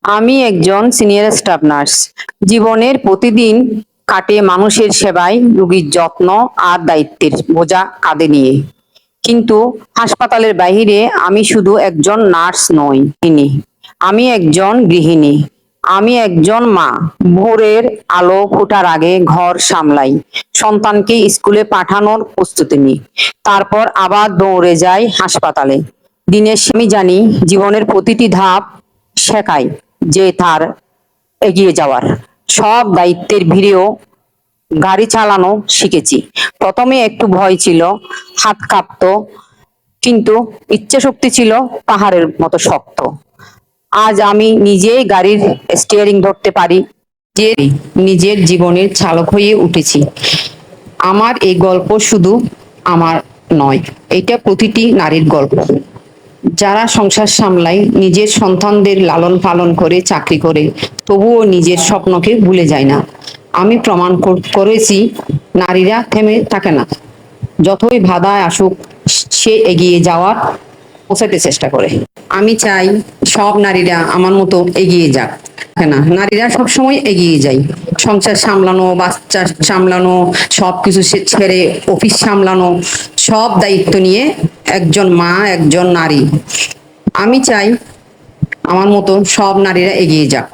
আমি একজন senior staff nurse. জীবনের প্রতিদিন কাটে মানুষের সেবায়, রোগীর যত্ন আর দায়িত্বের বোঝা কাঁধে নিয়ে। কিন্তু হাসপাতালের বাইরে আমি শুধু একজন নার্স নই, আমি একজন গৃহিণী। আমি একজন মা। ভোরের আলো ফোটার আগে ঘর সামলাই, সন্তানকে স্কুলে পাঠানোর প্রস্তুতি নিই, তারপর আবার দৌড়ে যাই হাসপাতালে। দিনের আমি জানি জীবনের প্রতিটি ধাপ শেখায় যে তার এগিয়ে যাওয়ার। সব দায়িত্বের ভিড়েও গাড়ি চালানো শিখেছি। প্রথমে একটু ভয় ছিল, হাত কাঁপতো, কিন্তু ইচ্ছে শক্তি ছিল পাহাড়ের মতো শক্ত। আজ আমি নিজেই গাড়ির স্টিয়ারিং ধরতে পারি, যে নিজের জীবনের চালক হয়ে উঠেছি। আমার এই গল্প শুধু আমার নয়, এটা প্রতিটি নারীর গল্প, যারা সংসার সামলায়, নিজের সন্তানদের লালন পালন করে, চাকরি করে, তবুও নিজের স্বপ্নকে ভুলে যায় না। আমি প্রমাণ করেছি নারীরা থেমে থাকে না। যতই বাধা আসুক, সে এগিয়ে যাওয়ার পৌঁছাতে চেষ্টা করে। আমি চাই সব নারীরা আমার মতো এগিয়ে যাক। না, নারীরা সবসময় এগিয়ে যায়। সংসার সামলানো, বাচ্চা সামলানো, সবকিছু ছেড়ে অফিস সামলানো, সব দায়িত্ব নিয়ে একজন মা, একজন নারী। আমি চাই আমার মতো সব নারীরা এগিয়ে যাক।